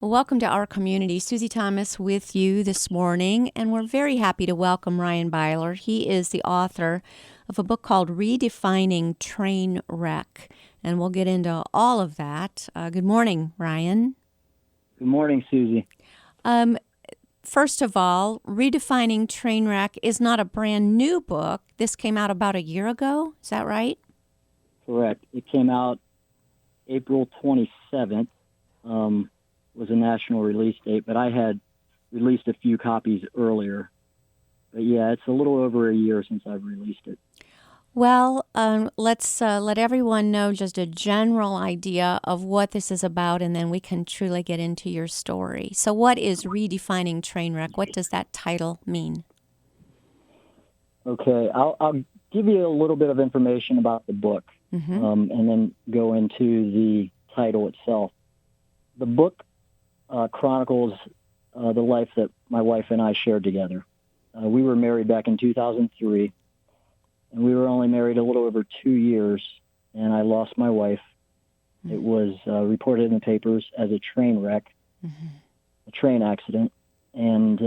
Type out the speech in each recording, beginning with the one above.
Welcome to our community. Susie Thomas with you this morning, and we're very happy to welcome Ryan Byler. He is the author of a book called Redefining Train Wreck, and we'll get into all of that. Good morning, Ryan. Good morning, Susie. First of all, Redefining Train Wreck is not a brand new book. This came out about a year ago. Is that right? Correct. It came out April 27th. Was a national release date, but I had released a few copies earlier. But yeah, it's a little over a year since I've released it. Well, let's let everyone know just a general idea of what this is about, and then we can truly get into your story. So what is Redefining Trainwreck? What does that title mean? Okay, I'll give you a little bit of information about the book, and then go into the title itself. The book chronicles the life that my wife and I shared together. We were married back in 2003, and we were only married a little over 2 years, and I lost my wife. It was reported in the papers as a train wreck, a train accident, and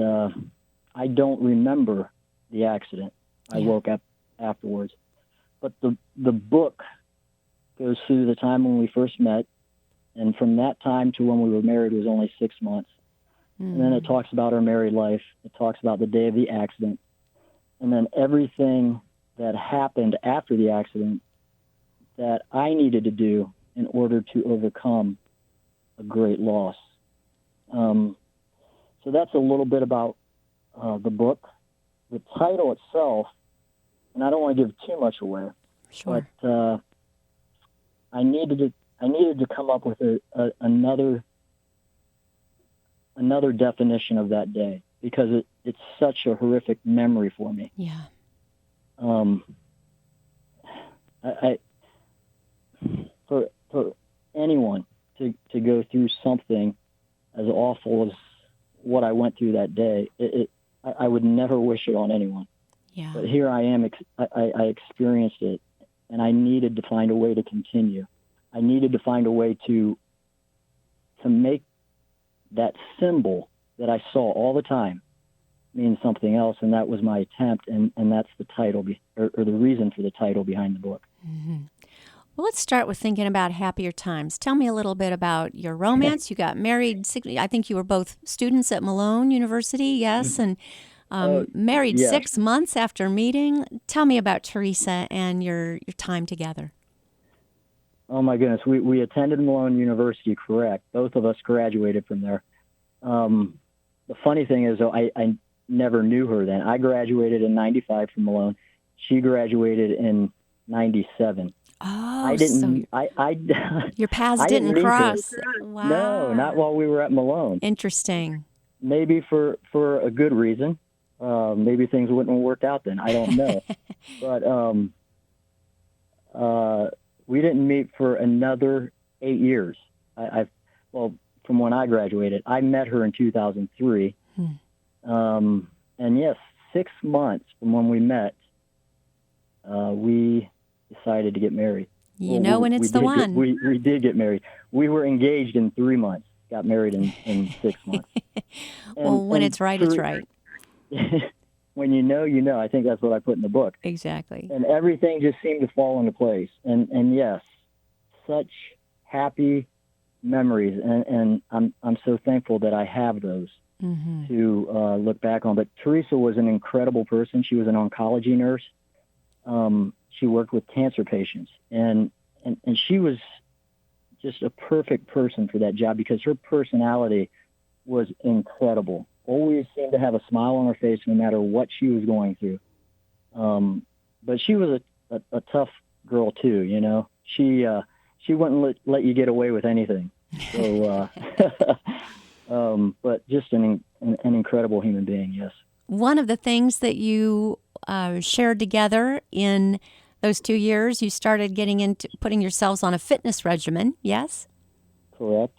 I don't remember the accident. I woke up afterwards. But the book goes through the time when we first met, and from that time to when we were married was only 6 months. And then it talks about our married life. It talks about the day of the accident. And then everything that happened after the accident that I needed to do in order to overcome a great loss. So that's a little bit about the book. The title itself, and I don't want to give too much away, but I needed to come up with another definition of that day because it's such a horrific memory for me. Yeah. For anyone to go through something as awful as what I went through that day, I would never wish it on anyone. Yeah. But here I am. I experienced it, and I needed to find a way to continue. I needed to find a way to make that symbol that I saw all the time mean something else, and that was my attempt, and that's the title, or the reason for the title behind the book. Well, let's start with thinking about happier times. Tell me a little bit about your romance. You got married. I think you were both students at Malone University, yes, and married yes. 6 months after meeting. Tell me about Teresa and your time together. Oh, my goodness. We attended Malone University, correct. Both of us graduated from there. The funny thing is, though, I never knew her then. I graduated in 95 from Malone. She graduated in 97. Oh, I didn't. I your paths I didn't meet her. cross. Wow. No, not while we were at Malone. Interesting. Maybe for a good reason. Maybe things wouldn't have worked out then. I don't know. But we didn't meet for another 8 years. From when I graduated, I met her in 2003. And yes, 6 months from when we met, we decided to get married. When it's the one. We did get married. We were engaged in 3 months, got married in 6 months. When it's right, it's right. When you know, I think that's what I put in the book. Exactly. And everything just seemed to fall into place. And yes, such happy memories. And I'm so thankful that I have those to look back on. But Teresa was an incredible person. She was an oncology nurse. She worked with cancer patients. And she was just a perfect person for that job because her personality was incredible. Always seemed to have a smile on her face no matter what she was going through. But she was a tough girl too, you know. She wouldn't let you get away with anything. So, but just an incredible human being, yes. One of the things that you shared together in those 2 years, you started getting into putting yourselves on a fitness regimen, yes? Correct.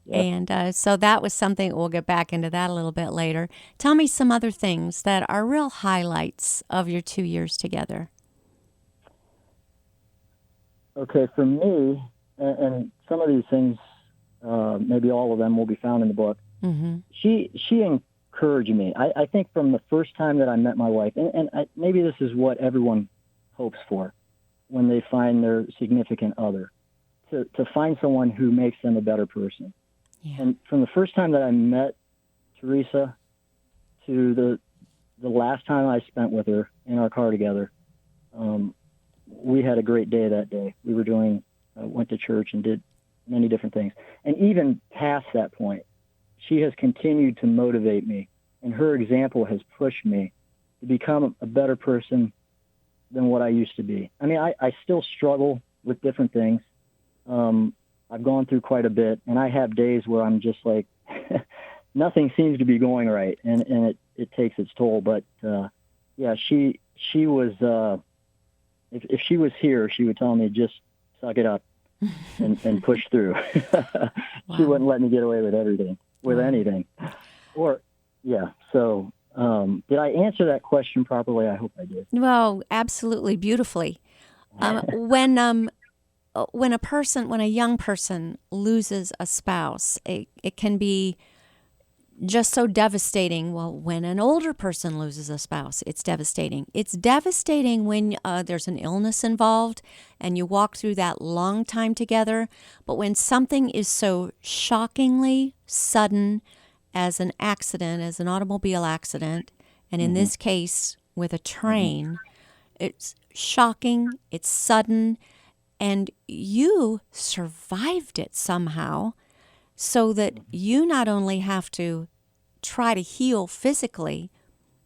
Yep. And so that was something, we'll get back into that a little bit later. Tell me some other things that are real highlights of your 2 years together. Okay, for me, and some of these things maybe all of them will be found in the book. Mm-hmm. She encouraged me. I think from the first time that I met my wife, and maybe this is what everyone hopes for when they find their significant other, to find someone who makes them a better person. Yeah. And from the first time that I met Teresa to the last time I spent with her in our car together, we had a great day that day. We were went to church and did many different things. And even past that point, she has continued to motivate me, and her example has pushed me to become a better person than what I used to be. I mean, I still struggle with different things. I've gone through quite a bit, and I have days where I'm just like, nothing seems to be going right, and it takes its toll. But yeah, she was. If she was here, she would tell me, just suck it up and push through. Wow. She wouldn't let me get away with anything. Or, yeah. So, did I answer that question properly? I hope I did. Well, absolutely beautifully. When a young person loses a spouse, it can be just so devastating. Well, when an older person loses a spouse, it's devastating. It's devastating when there's an illness involved and you walk through that long time together. But when something is so shockingly sudden as an accident, as an automobile accident, and in this case with a train, it's shocking, it's sudden, and you survived it somehow, so that you not only have to try to heal physically,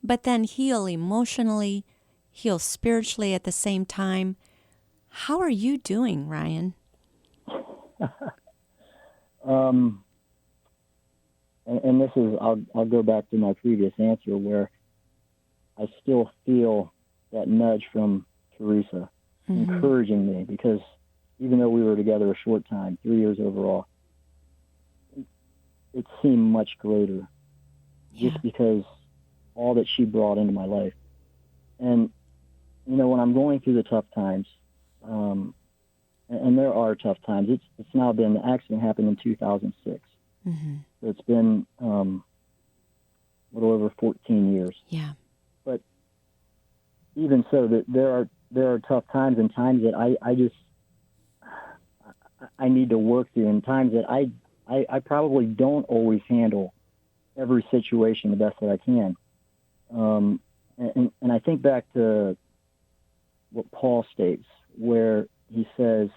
but then heal emotionally, heal spiritually at the same time. How are you doing, Ryan? And this is, I'll go back to my previous answer where I still feel that nudge from Teresa encouraging me, because even though we were together a short time, 3 years overall, it seemed much greater just because all that she brought into my life. And, when I'm going through the tough times, and there are tough times, it's now been, the accident happened in 2006. So it's been a little over 14 years. Yeah. But even so, that there are tough times, and times that I need to work through, and times that I probably don't always handle every situation the best that I can. And I think back to what Paul states, where he says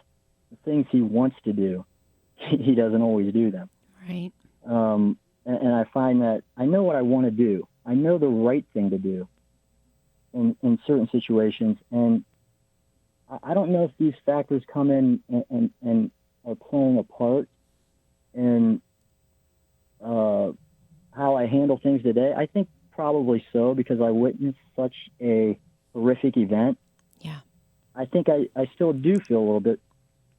the things he wants to do, he doesn't always do them. Right. And I find that I know what I want to do. I know the right thing to do in certain situations. And I don't know if these factors come in and are playing a part in how I handle things today. I think probably so, because I witnessed such a horrific event. Yeah. I think I still do feel a little bit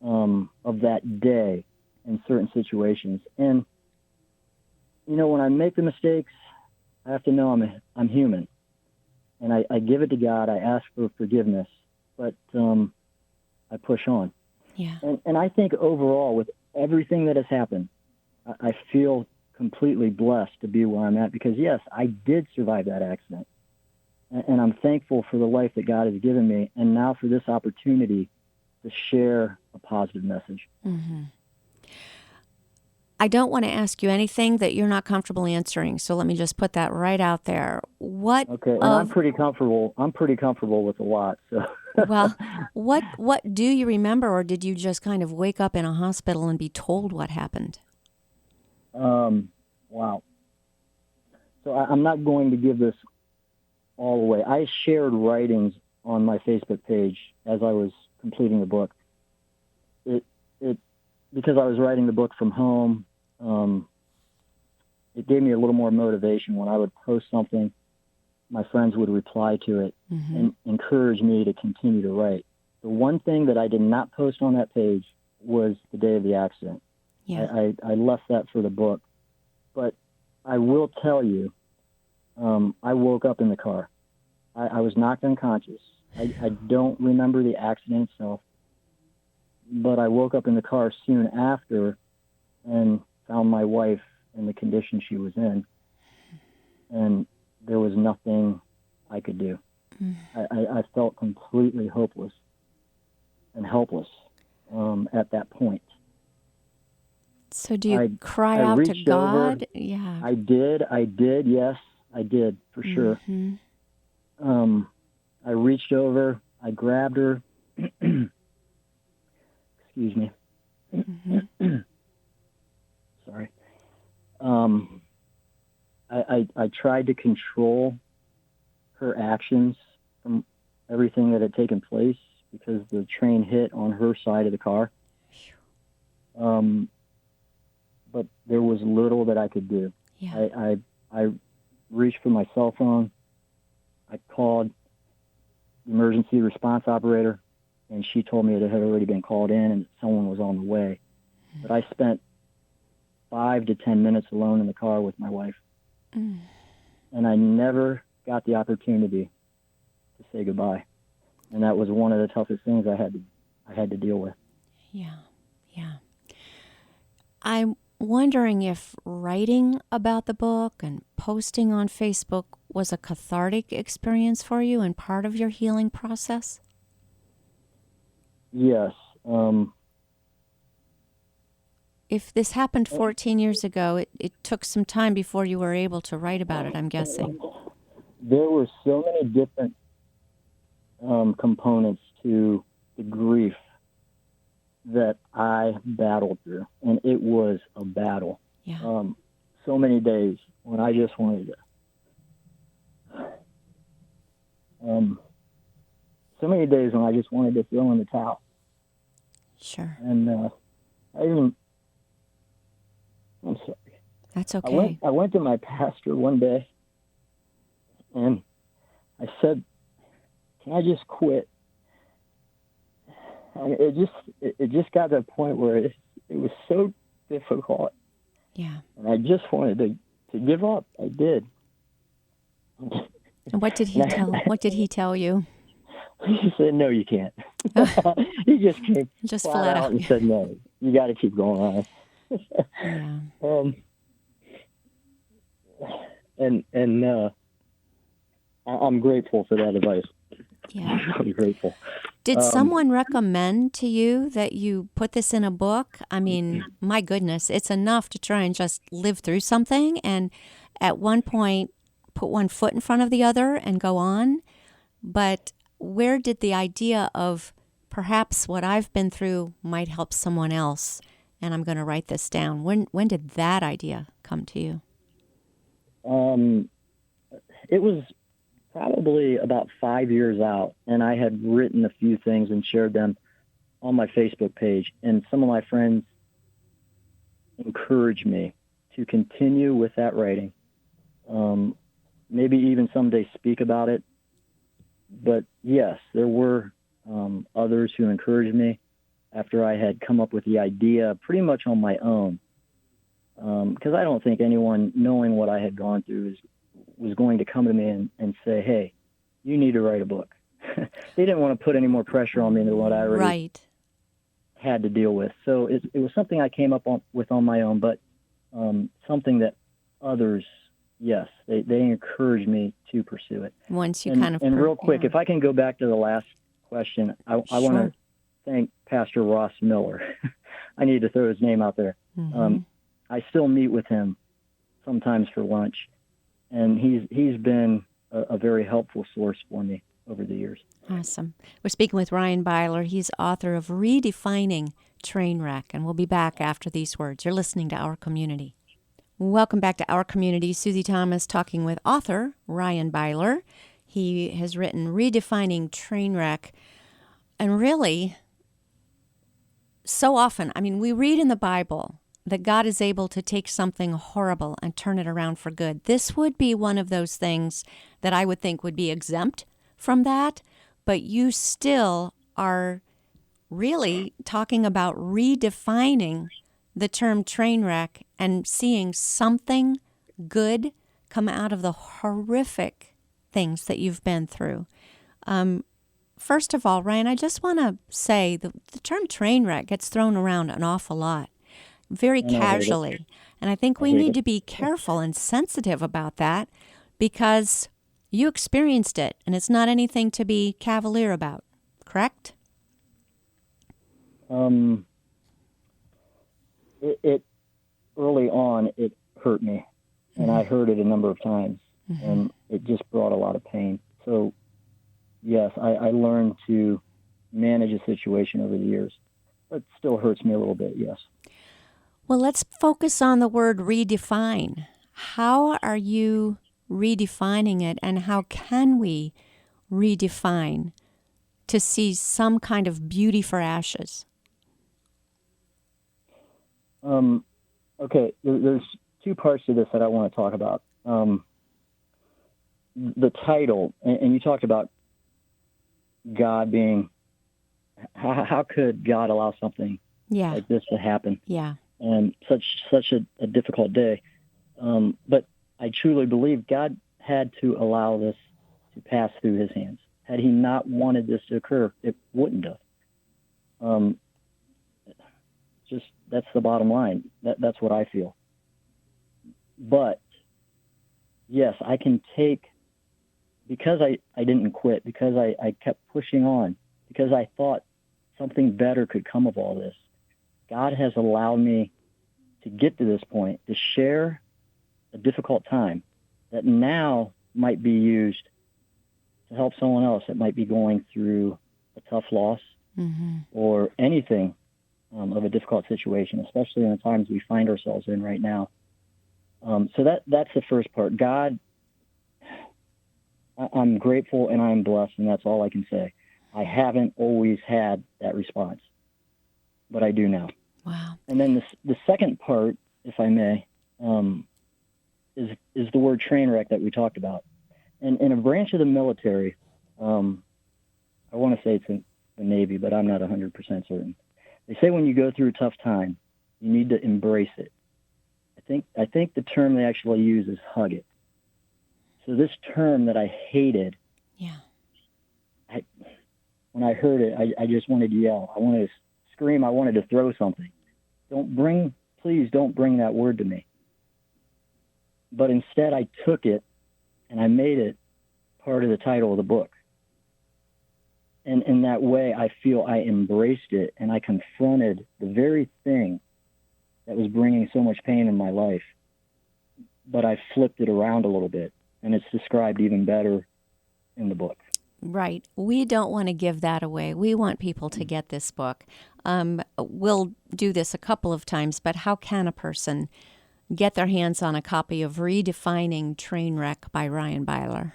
of that day in certain situations. And, when I make the mistakes, I have to know I'm human. And I give it to God. I ask for forgiveness. But I push on. Yeah. And I think overall, with everything that has happened, I feel completely blessed to be where I'm at, because, yes, I did survive that accident. And I'm thankful for the life that God has given me, and now for this opportunity to share a positive message. I don't want to ask you anything that you're not comfortable answering, so let me just put that right out there. Okay, and I'm pretty comfortable with a lot. So, well, what do you remember, or did you just kind of wake up in a hospital and be told what happened? Wow. So I'm not going to give this all away. I shared writings on my Facebook page as I was completing the book. Because I was writing the book from home, it gave me a little more motivation. When I would post something, my friends would reply to it and encourage me to continue to write. The one thing that I did not post on that page was the day of the accident. Yeah. I left that for the book. But I will tell you, I woke up in the car. I was knocked unconscious. I don't remember the accident itself, but I woke up in the car soon after, and found my wife in the condition she was in, and there was nothing I could do. I felt completely hopeless and helpless at that point. So do you cry out to God? Over, yeah. I did, yes, I did, for sure. I reached over, I grabbed her, excuse me. Sorry. I tried to control her actions from everything that had taken place because the train hit on her side of the car. But there was little that I could do. Yeah. I reached for my cell phone. I called the emergency response operator, and she told me that it had already been called in and that someone was on the way. But I spent 5 to 10 minutes alone in the car with my wife. And I never got the opportunity to say goodbye. And that was one of the toughest things I had to deal with. Yeah. I'm wondering if writing about the book and posting on Facebook was a cathartic experience for you and part of your healing process? Yes. If this happened 14 years ago, it took some time before you were able to write about it, I'm guessing. There were so many different components to the grief that I battled through, and it was a battle. Yeah. So many days when I just wanted to. So many days when I just wanted to throw in the towel. Sure. And I'm sorry. That's okay. I went to my pastor one day, and I said, "Can I just quit?" And it just got to a point where it was so difficult. Yeah. And I just wanted to give up. I did. And what did he tell you? He said, "No, you can't." He just came flat out and said, "No, you got to keep going on." Yeah. I'm grateful for that advice. Yeah. I'm grateful. Did someone recommend to you that you put this in a book? I mean, my goodness, it's enough to try and just live through something and at one point put one foot in front of the other and go on. But where did the idea of perhaps what I've been through might help someone else, and I'm going to write this down, when did that idea come to you? It was probably about 5 years out, and I had written a few things and shared them on my Facebook page, and some of my friends encouraged me to continue with that writing, maybe even someday speak about it. But yes, there were others who encouraged me after I had come up with the idea pretty much on my own, because I don't think anyone, knowing what I had gone through, was going to come to me and say, "Hey, you need to write a book." They didn't want to put any more pressure on me than what I already had to deal with. So it was something I came up with on my own, but something that others, yes, they encouraged me to pursue it. Once you and real quick, if I can go back to the last question, I want to thank Pastor Ross Miller. I need to throw his name out there. I still meet with him sometimes for lunch. And he's been a very helpful source for me over the years. Awesome. We're speaking with Ryan Byler. He's author of Redefining Trainwreck, and we'll be back after these words. You're listening to Our Community. Welcome back to Our Community. Susie Thomas talking with author Ryan Byler. He has written Redefining Trainwreck. And really, so often, I mean, we read in the Bible that God is able to take something horrible and turn it around for good. This would be one of those things that I would think would be exempt from that, but you still are really talking about redefining the term train wreck and seeing something good come out of the horrific things that you've been through. First of all, Ryan, I just want to say the term train wreck gets thrown around an awful lot. very And I heard it. casually. And I think I we heard need it. to be careful and sensitive about that because you experienced it and it's not anything to be cavalier about, correct? It early on, it hurt me, and I heard it a number of times, and it just brought a lot of pain. So, yes, I learned to manage a situation over the years. It still hurts me a little bit, yes. Well, let's focus on the word redefine. How are you redefining it, and how can we redefine to see some kind of beauty for ashes? Okay, there's two parts to this that I want to talk about. The title, and you talked about God being, how could God allow something like this to happen? Yeah. And such a difficult day. But I truly believe God had to allow this to pass through his hands. Had he not wanted this to occur, it wouldn't have. Just that's the bottom line. That's what I feel. But yes, I can take, because I didn't quit, because I kept pushing on, because I thought something better could come of all this. God has allowed me to get to this point, to share a difficult time that now might be used to help someone else that might be going through a tough loss or anything of a difficult situation, especially in the times we find ourselves in right now. So that's the first part. God, I'm grateful and I'm blessed, and that's all I can say. I haven't always had that response, but I do now. Wow. And then the second part, if I may, is the word train wreck that we talked about. And in a branch of the military, I want to say it's in the Navy, but I'm not 100% certain. They say when you go through a tough time, you need to embrace it. I think the term they actually use is hug it. So this term that I hated, when I heard it, I just wanted to yell. I wanted to scream. I wanted to throw something. Please don't bring that word to me. But instead, I took it and I made it part of the title of the book. And in that way, I feel I embraced it and I confronted the very thing that was bringing so much pain in my life. But I flipped it around a little bit, and it's described even better in the book. Right. We don't want to give that away. We want people to get this book. We'll do this a couple of times, but how can a person get their hands on a copy of Redefining Trainwreck by Ryan Byler?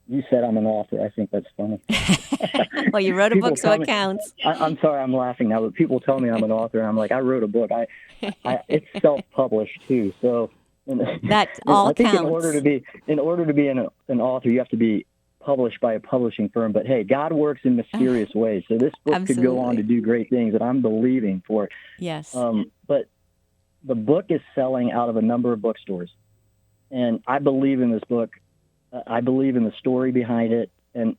You said I'm an author. I think that's funny. Well, you wrote a book, so it counts. I'm sorry, I'm laughing now, but people tell me I'm an author, and I'm like, I wrote a book. It's self-published too, so that all I think counts. in order to be an author, you have to be published by a publishing firm. But hey, God works in mysterious ways, so this book could go on to do great things, and I'm believing for it. Yes. But the book is selling out of a number of bookstores, and I believe in this book. I believe in the story behind it, and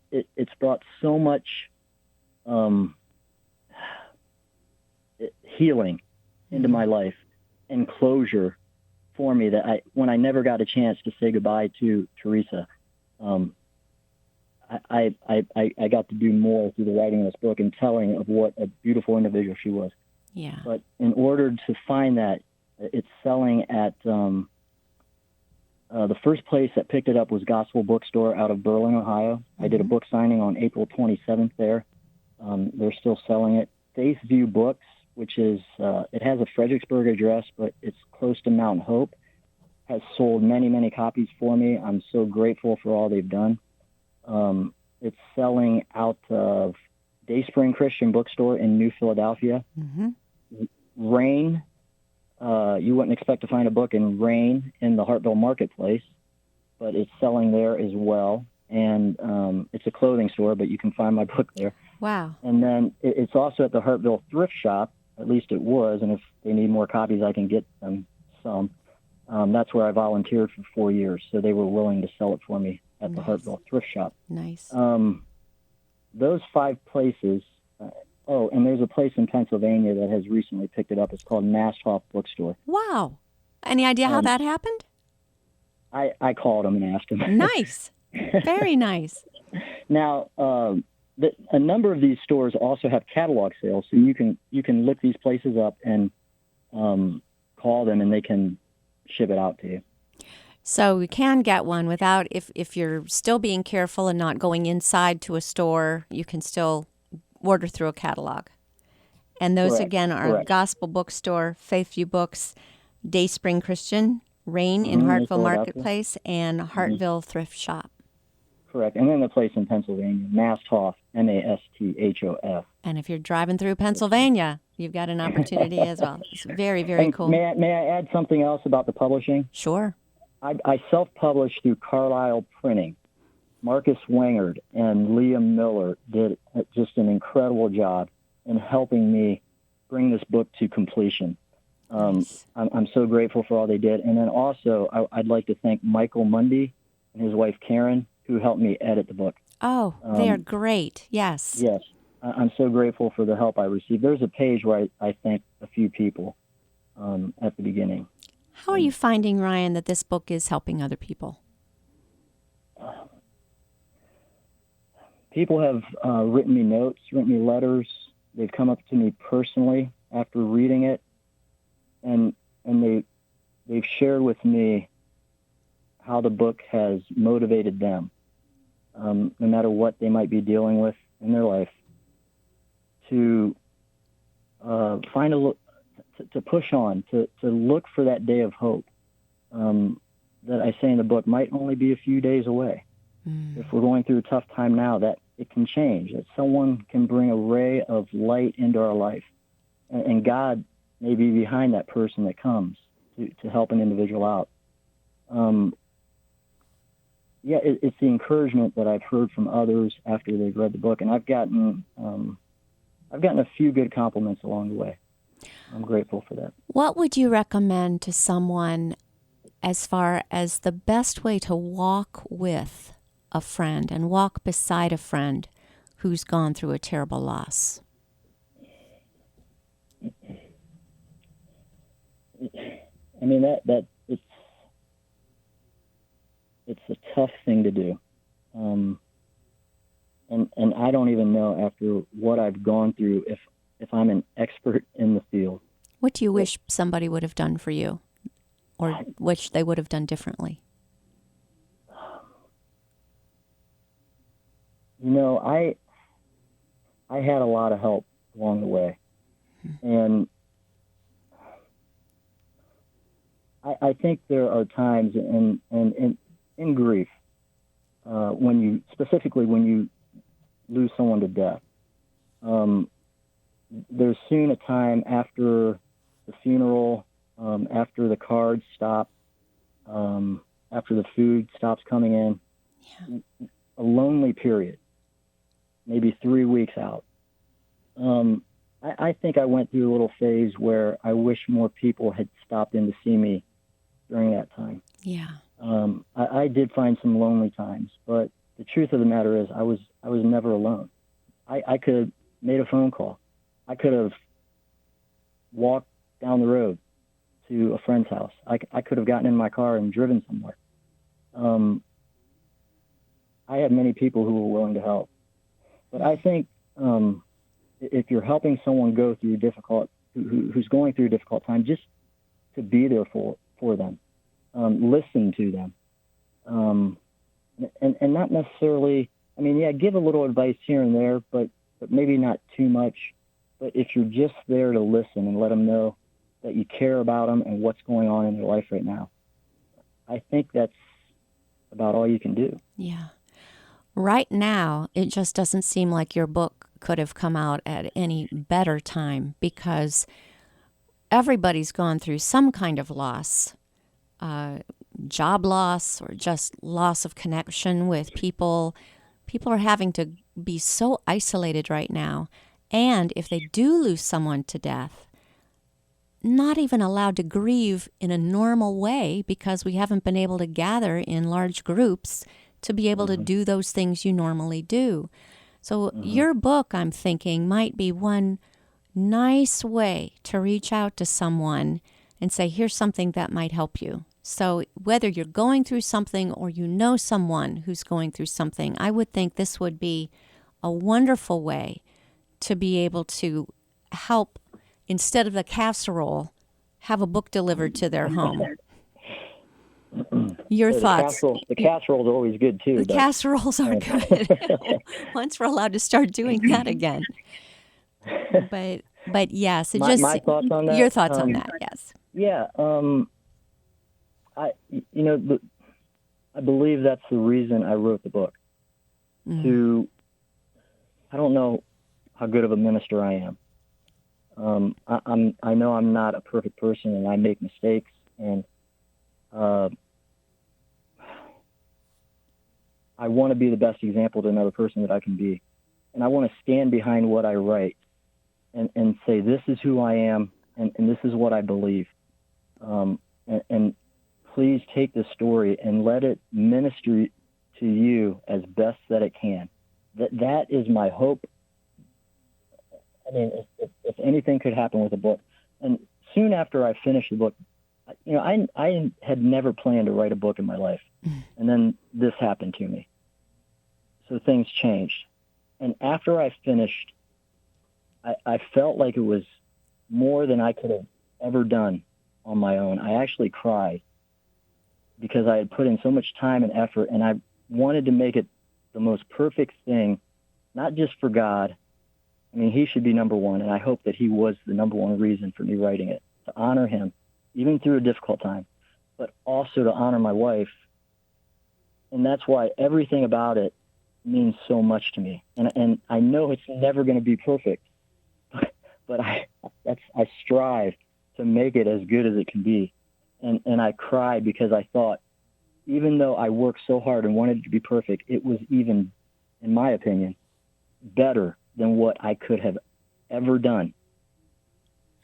it's brought so much healing into my life and closure for me that when I never got a chance to say goodbye to Teresa, I got to do more through the writing of this book and telling of what a beautiful individual she was. Yeah. But in order to find that, it's selling at the first place that picked it up was Gospel Bookstore out of Berlin, Ohio. I did a book signing on April 27th there. They're still selling it. Faith View Books, which is, it has a Fredericksburg address, but it's close to Mount Hope, has sold many, many copies for me. I'm so grateful for all they've done. It's selling out of Dayspring Christian Bookstore in New Philadelphia. Rain, you wouldn't expect to find a book in Rain in the Hartville Marketplace, but it's selling there as well. And it's a clothing store, but you can find my book there. Wow. And then it's also at the Hartville Thrift Shop, at least it was, and if they need more copies, I can get them some. That's where I volunteered for 4 years, so they were willing to sell it for me at the Hartville Thrift Shop. Nice. Those 5 places, Oh, and there's a place in Pennsylvania that has recently picked it up. It's called Masthoff Bookstore. Wow. Any idea how that happened? I called them and asked them. Nice. Very nice. Now, a number of these stores also have catalog sales, so you can look these places up and call them, and they can ship it out to you. So you can get one without, if you're still being careful and not going inside to a store, you can still order through a catalog. And those, again, are Correct. Gospel Bookstore, Faithview Books, Dayspring Christian, Rain in Hartville Marketplace, and Hartville Thrift Shop. Correct. And then the place in Pennsylvania, Masthoff, Masthoff. And if you're driving through Pennsylvania, you've got an opportunity as well. It's very, very cool. May I add something else about the publishing? Sure. I self-published through Carlisle Printing. Marcus Wangard and Liam Miller did just an incredible job in helping me bring this book to completion. Nice. I'm so grateful for all they did. And then also, I'd like to thank Michael Mundy and his wife Karen, who helped me edit the book. Oh, they are great. Yes. Yes. I'm so grateful for the help I received. There's a page where I thank a few people at the beginning. How are you finding, Ryan, that this book is helping other people? People have written me notes, written me letters. They've come up to me personally after reading it, and they've shared with me how the book has motivated them, no matter what they might be dealing with in their life, to find to push on, to look for that day of hope that I say in the book might only be a few days away. If we're going through a tough time now, that it can change, that someone can bring a ray of light into our life. And God may be behind that person that comes to help an individual out. It's the encouragement that I've heard from others after they've read the book, and I've gotten a few good compliments along the way. I'm grateful for that. What would you recommend to someone as far as the best way to walk with a friend and walk beside a friend who's gone through a terrible loss? I mean, that it's a tough thing to do. And I don't even know, after what I've gone through, if I'm an expert in the field. What do you wish somebody would have done for you, or wish they would have done differently? You know, I had a lot of help along the way, and I think there are times in grief, when you lose someone to death, there's soon a time after the funeral, after the cards stop, after the food stops coming in, a lonely period, maybe 3 weeks out. I think I went through a little phase where I wish more people had stopped in to see me during that time. Yeah. I did find some lonely times, but the truth of the matter is I was never alone. I could have made a phone call. I could have walked down the road to a friend's house. I could have gotten in my car and driven somewhere. I had many people who were willing to help. But I think if you're helping someone go through who's going through a difficult time, just to be there for them, listen to them, and not necessarily. I mean, give a little advice here and there, but maybe not too much. But if you're just there to listen and let them know that you care about them and what's going on in their life right now, I think that's about all you can do. Yeah. Right now, it just doesn't seem like your book could have come out at any better time, because everybody's gone through some kind of loss, job loss, or just loss of connection with people. People are having to be so isolated right now. And if they do lose someone to death, not even allowed to grieve in a normal way, because we haven't been able to gather in large groups to be able to do those things you normally do. So your book, I'm thinking, might be one nice way to reach out to someone and say, here's something that might help you. So whether you're going through something or you know someone who's going through something, I would think this would be a wonderful way to be able to help, instead of the casserole, have a book delivered to their home. Your thoughts? The casserole's always good, too. The casseroles are good. Once we're allowed to start doing that again. But yes, my thoughts on that. Your thoughts on that, yes. Yeah, I believe that's the reason I wrote the book. I don't know how good of a minister I am. I know I'm not a perfect person, and I make mistakes, and I want to be the best example to another person that I can be, and I want to stand behind what I write and say, this is who I am, and this is what I believe. And please take this story and let it minister to you as best that it can. That is my hope. I mean, if anything could happen with a book. And soon after I finished the book, I had never planned to write a book in my life. And then this happened to me. So things changed. And after I finished, I felt like it was more than I could have ever done on my own. I actually cried because I had put in so much time and effort, and I wanted to make it the most perfect thing, not just for God. I mean, he should be number one, and I hope that he was the number one reason for me writing it, to honor him, even through a difficult time, but also to honor my wife. And that's why everything about it means so much to me. And I know it's never going to be perfect, but I strive to make it as good as it can be. And I cried because I thought, even though I worked so hard and wanted it to be perfect, it was even, in my opinion, better than what I could have ever done.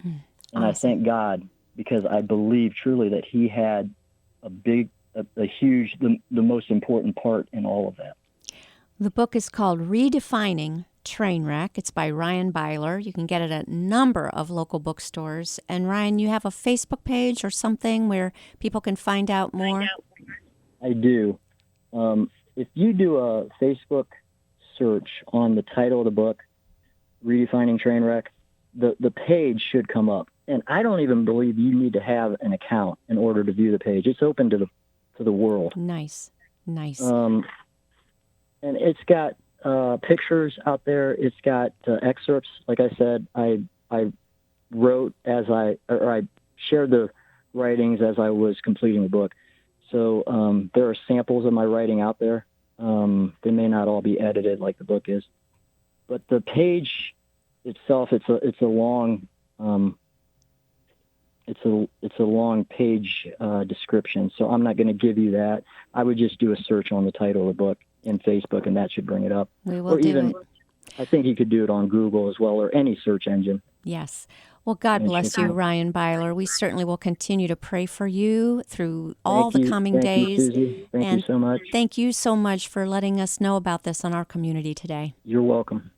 And awesome. I thank God, because I believe truly that he had a huge, the most important part in all of that. The book is called Redefining Trainwreck. It's by Ryan Byler. You can get it at a number of local bookstores. And Ryan, you have a Facebook page or something where people can find out more? I do. If you do a Facebook search on the title of the book, Redefining Trainwreck, the page should come up. And I don't even believe you need to have an account in order to view the page. It's open to the world. Nice. And it's got pictures out there. It's got excerpts. Like I said, I wrote I shared the writings as I was completing the book. So there are samples of my writing out there. They may not all be edited like the book is, but the page itself, it's a long page description. So I'm not going to give you that. I would just do a search on the title of the book in Facebook, and that should bring it up. We will do it. I think you could do it on Google as well, or any search engine. Yes. Well, God bless you, Ryan Byler. We certainly will continue to pray for you through all the coming days. Thank you, Susie. Thank you so much. Thank you so much for letting us know about this on our community today. You're welcome.